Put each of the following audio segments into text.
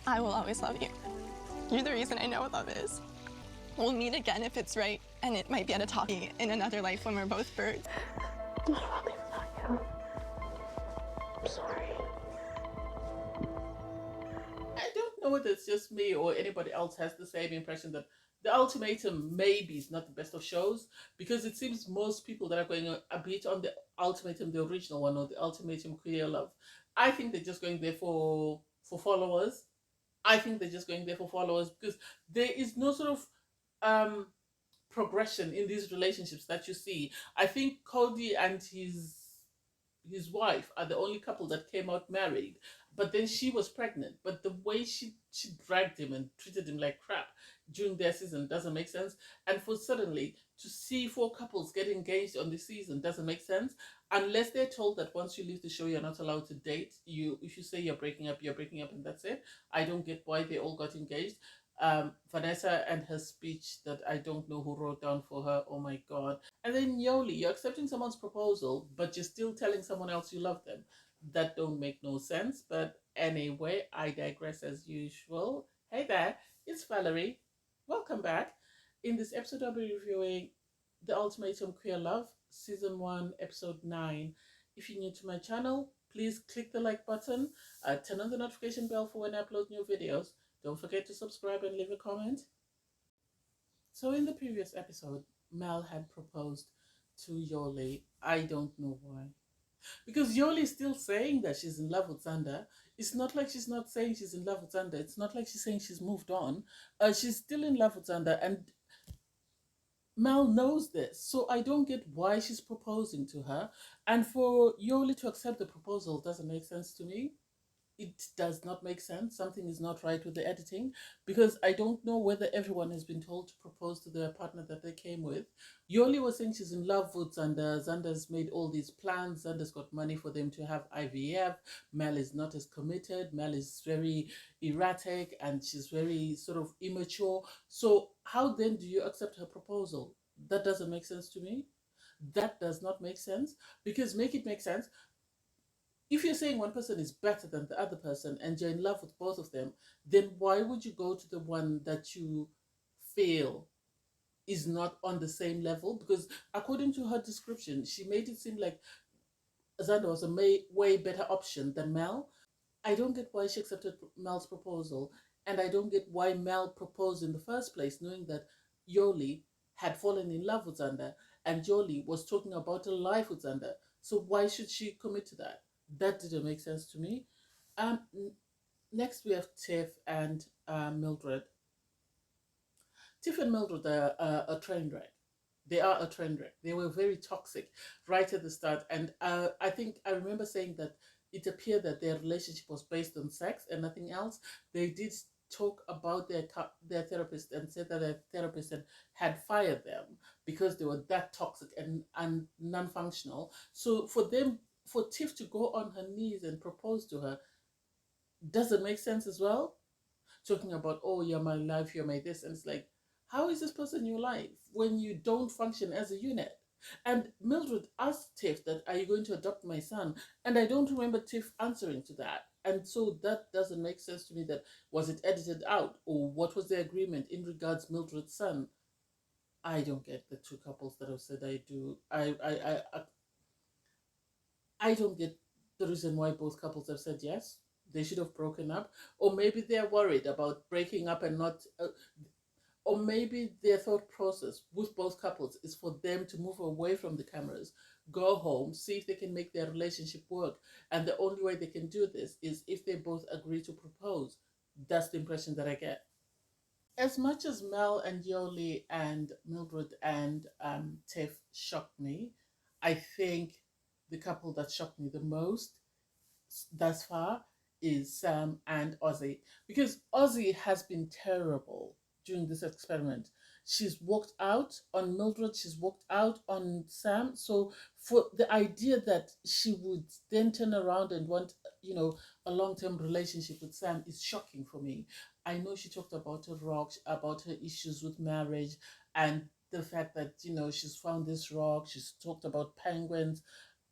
I will always love you. You're the reason I know what love is. We'll meet again if it's right, and it might be at a topic in another life when we're both birds. I'm not happy without you. I'm sorry. I don't know whether it's just me or anybody else has the same impression that the Ultimatum maybe is not the best of shows, because it seems most people that are going a bit on the Ultimatum, the original one, or the Ultimatum Queer Love, I think they're just going there for followers. I think they're just going there for followers because there is no sort of um progression in these relationships that you see. I think Cody and his wife are the only couple that came out married, but then she was pregnant. But the way she dragged him and treated him like crap during their season doesn't make sense. And for suddenly to see four couples get engaged on the season doesn't make sense, unless they're told that once you leave the show you're not allowed to date. You, if you say you're breaking up, and that's it. I don't get why they all got engaged. Vanessa and her speech that I don't know who wrote down for her. Oh my god. And then Yoli, you're accepting someone's proposal, but you're still telling someone else you love them. That don't make no sense. But anyway, I digress as usual. Hey there, it's Valerie. Welcome back. In this episode, I'll be reviewing The Ultimatum Queer Love, Season 1, Episode 9. If you're new to my channel, please click the like button, turn on the notification bell for when I upload new videos. Don't forget to subscribe and leave a comment. So in the previous episode, Mel had proposed to Yoli. I don't know why. Because Yoli is still saying that she's in love with Xander. It's not like she's not saying she's in love with Xander. It's not like she's saying she's moved on. She's still in love with Xander, and Mel knows this. So I don't get why she's proposing to her. And for Yoli to accept the proposal doesn't make sense to me. It does not make sense. Something is not right with the editing, because I don't know whether everyone has been told to propose to their partner that they came with. Yoli was saying she's in love with Xander. Xander's made all these plans. Xander's got money for them to have IVF. Mel is not as committed. Mel is very erratic and she's very sort of immature. So how then do you accept her proposal? That doesn't make sense to me. That does not make sense, because make it make sense. If you're saying one person is better than the other person and you're in love with both of them, then why would you go to the one that you feel is not on the same level? Because according to her description, she made it seem like Xander was a way better option than Mel. I don't get why she accepted Mel's proposal, and I don't get why Mel proposed in the first place, knowing that Yoli had fallen in love with Xander and Yoli was talking about a life with Xander. So why should she commit to that? That didn't make sense to me. Um, Next we have Tiff and Mildred. Tiff and Mildred are a train wreck. They are a train wreck. They were very toxic right at the start, and I think I remember saying that it appeared that their relationship was based on sex and nothing else. They did talk about their therapist and said that their therapist had fired them because they were that toxic and non-functional. So for Tiff to go on her knees and propose to her doesn't make sense as well. Talking about, oh, you're my life, you're my this, and it's like, how is this person your life when you don't function as a unit? And Mildred asked Tiff that, are you going to adopt my son? And I don't remember Tiff answering to that. And so that doesn't make sense to me. That was it edited out, or what was the agreement in regards Mildred's son? I don't get the two couples that have said I do. I don't get the reason why both couples have said yes. They should have broken up, or maybe they're worried about breaking up and not. Or maybe their thought process with both couples is for them to move away from the cameras, go home, see if they can make their relationship work. And the only way they can do this is if they both agree to propose. That's the impression that I get. As much as Mel and Yoli and Mildred and Tiff shocked me, I think the couple that shocked me the most thus far is Sam and Ozzy. Because Ozzy has been terrible during this experiment. She's walked out on Mildred, she's walked out on Sam. So for the idea that she would then turn around and want, a long-term relationship with Sam is shocking for me. I know she talked about her rock, about her issues with marriage, and the fact that, she's found this rock. She's talked about penguins.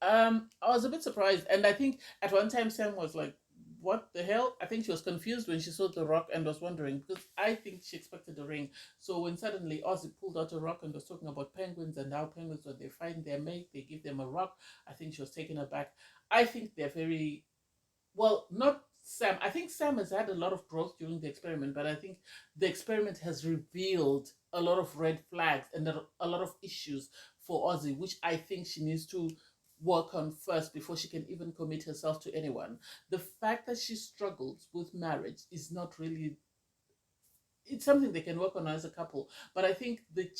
I was a bit surprised. And I think at one time Sam was like, what the hell? I think she was confused when she saw the rock and was wondering, because I think she expected a ring. So when suddenly Ozzy pulled out a rock and was talking about penguins and how penguins, when they find their mate, they give them a rock, I think she was taken aback. I think they're very, well, not Sam. I think Sam has had a lot of growth during the experiment, but I think the experiment has revealed a lot of red flags and a lot of issues for Ozzy, which I think she needs to work on first before she can even commit herself to anyone. The fact that she struggles with marriage is not really, it's something they can work on as a couple. But I think the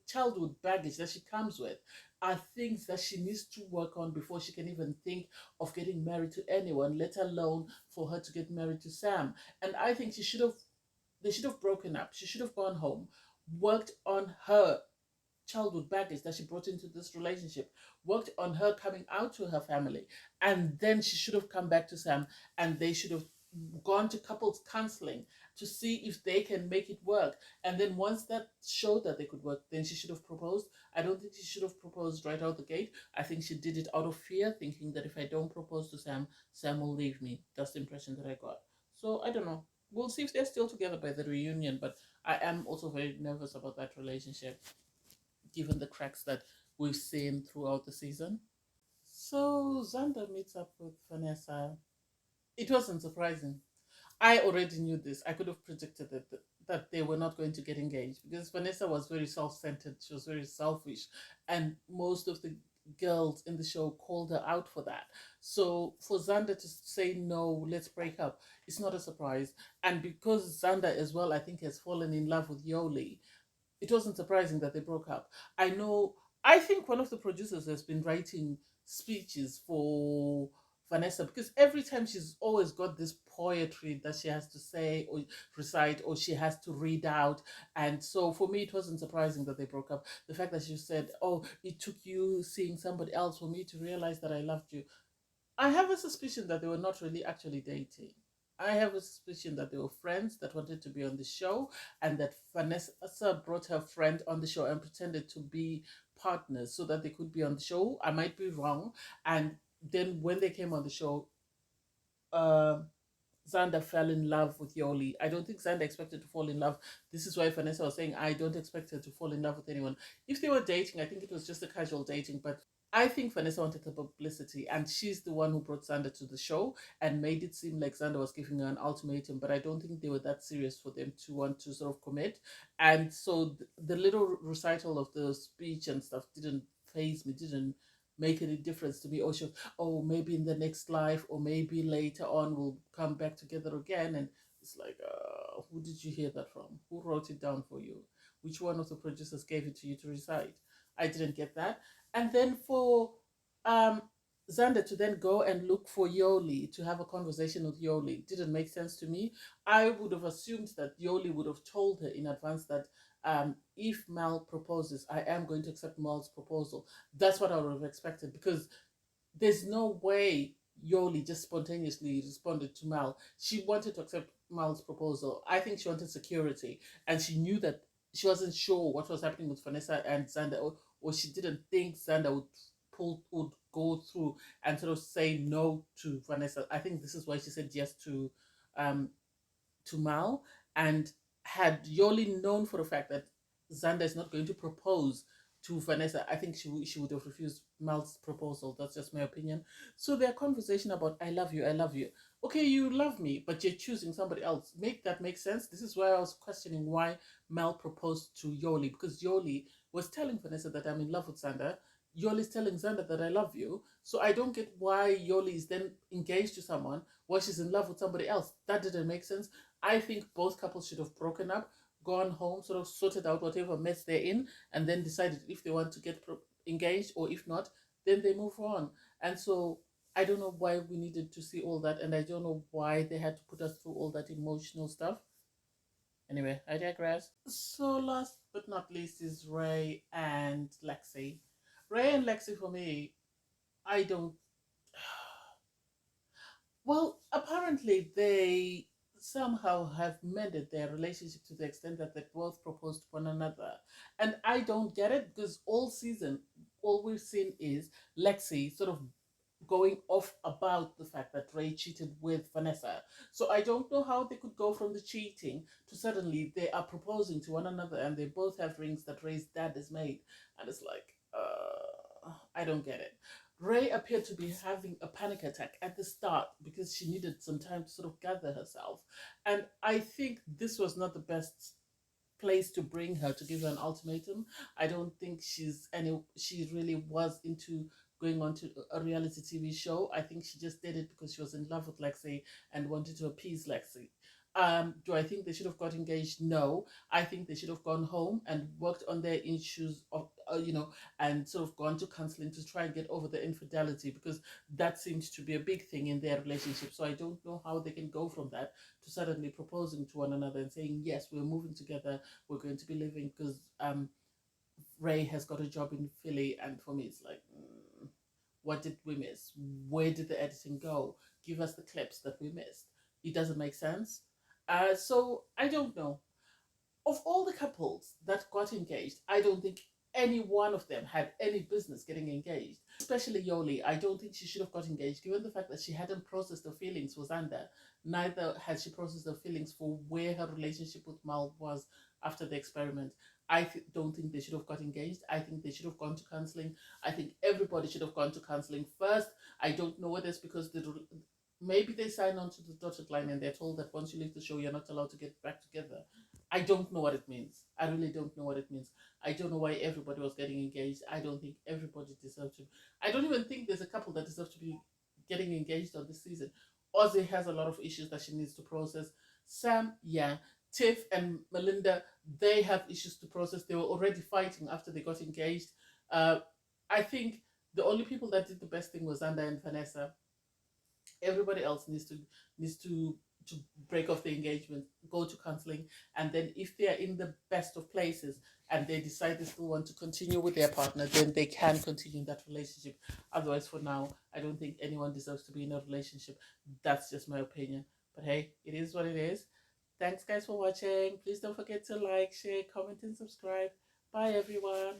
childhood baggage that she comes with are things that she needs to work on before she can even think of getting married to anyone, let alone for her to get married to Sam. And I think they should have broken up. She should have gone home, worked on her childhood baggage that she brought into this relationship, worked on her coming out to her family, and then she should have come back to Sam, and they should have gone to couples counseling to see if they can make it work. And then once that showed that they could work, then she should have proposed. I don't think she should have proposed right out the gate. I think she did it out of fear, thinking that if I don't propose to Sam, Sam will leave me. That's the impression that I got. So I don't know. We'll see if they're still together by the reunion, but I am also very nervous about that relationship given the cracks that we've seen throughout the season. So Xander meets up with Vanessa. It wasn't surprising. I already knew this. I could have predicted it, that they were not going to get engaged because Vanessa was very self centered. She was very selfish. And most of the girls in the show called her out for that. So for Xander to say, no, let's break up, it's not a surprise. And because Xander as well, I think, has fallen in love with Yoli, it wasn't surprising that they broke up. I know, I think one of the producers has been writing speeches for Vanessa because every time she's always got this poetry that she has to say or recite or she has to read out. And so for me, it wasn't surprising that they broke up. The fact that she said, oh, it took you seeing somebody else for me to realize that I loved you. I have a suspicion that they were not really actually dating. I have a suspicion that they were friends that wanted to be on the show, and that Vanessa brought her friend on the show and pretended to be partners so that they could be on the show. I might be wrong. And then when they came on the show, uh, Xander fell in love with Yoli. I don't think Xander expected to fall in love. This is why Vanessa was saying, I don't expect her to fall in love with anyone. If they were dating, I think it was just a casual dating, but I think Vanessa wanted the publicity, and she's the one who brought Xander to the show and made it seem like Xander was giving her an ultimatum. But I don't think they were that serious for them to want to sort of commit. And so the little recital of the speech and stuff didn't phase me, didn't make any difference to me. Or she, oh, maybe in the next life, or maybe later on we'll come back together again. And it's like, who did you hear that from? Who wrote it down for you? Which one of the producers gave it to you to recite? I didn't get that. And then for um, Xander to then go and look for Yoli to have a conversation with Yoli didn't make sense to me. I would have assumed that Yoli would have told her in advance that if Mal proposes, I am going to accept Mal's proposal. That's what I would have expected because there's no way Yoli just spontaneously responded to Mal. She wanted to accept Mal's proposal. I think she wanted security, and she knew that she wasn't sure what was happening with Vanessa and Xander, or she didn't think Xander would go through and sort of say no to Vanessa. I think this is why she said yes um to Mal. And had Yoli known for a fact that Xander is not going to propose to Vanessa, I think she would have refused Mal's proposal. That's just my opinion. So their conversation about I love you, I love you. Okay, you love me, but you're choosing somebody else. Make that make sense? This is why I was questioning why Mal proposed to Yoli, because Yoli was telling Vanessa that I'm in love with Xander. Yoli's telling Xander that I love you. So I don't get why Yoli is then engaged to someone while she's in love with somebody else. That didn't make sense. I think both couples should have broken up, gone home, sort of sorted out whatever mess they're in, and then decided if they want to get engaged, or if not, then they move on. And so I don't know why we needed to see all that, and I don't know why they had to put us through all that emotional stuff. Anyway, I digress. So last but not least is Ray and Lexi. Ray and Lexi, for me, I don't. Well, apparently they somehow have mended their relationship to the extent that they both propose to one another. And I don't get it because all season, all we've seen is Lexi sort of going off about the fact that Ray cheated with Vanessa. So I don't know how they could go from the cheating to suddenly they are proposing to one another and they both have rings that Ray's dad has made. And it's like, I don't get it. Ray appeared to be having a panic attack at the start because she needed some time to sort of gather herself. And I think this was not the best place to bring her to give her an ultimatum. I don't think she really was into going on to a reality TV show. I think she just did it because she was in love with Lexi and wanted to appease Lexi. Do I think they should have got engaged? No. I think they should have gone home and worked on their issues of, and sort of gone to counseling to try and get over the infidelity, because that seems to be a big thing in their relationship. So I don't know how they can go from that to suddenly proposing to one another and saying, yes, we're moving together, we're going to be living, because Ray has got a job in Philly. And for me, it's like, what did we miss? Where did the editing go? Give us the clips that we missed. It doesn't make sense. So I don't know. Of all the couples that got engaged, I don't think any one of them had any business getting engaged. Especially Yoli, I don't think she should have got engaged, given the fact that she hadn't processed her feelings for Xander. Neither had she processed her feelings for where her relationship with Mal was after the experiment. Don't think they should have got engaged. I think they should have gone to counseling. I think everybody should have gone to counseling first. I don't know whether it's because maybe they sign on to the dotted line and they're told that once you leave the show, you're not allowed to get back together. I don't know what it means. I really don't know what it means. I don't know why everybody was getting engaged. I don't think everybody deserves to. I don't even think there's a couple that deserves to be getting engaged on this season. Ozzy has a lot of issues that she needs to process. Sam, yeah. Tiff and Melinda, they have issues to process. They were already fighting after they got engaged. I think the only people that did the best thing was Xander and Vanessa. Everybody else needs to break off the engagement, go to counseling, and then if they are in the best of places and they decide they still want to continue with their partner, then they can continue that relationship. Otherwise, for now, I don't think anyone deserves to be in a relationship. That's just my opinion. But hey, it is what it is. Thanks, guys, for watching. Please don't forget to like, share, comment, and subscribe. Bye, everyone.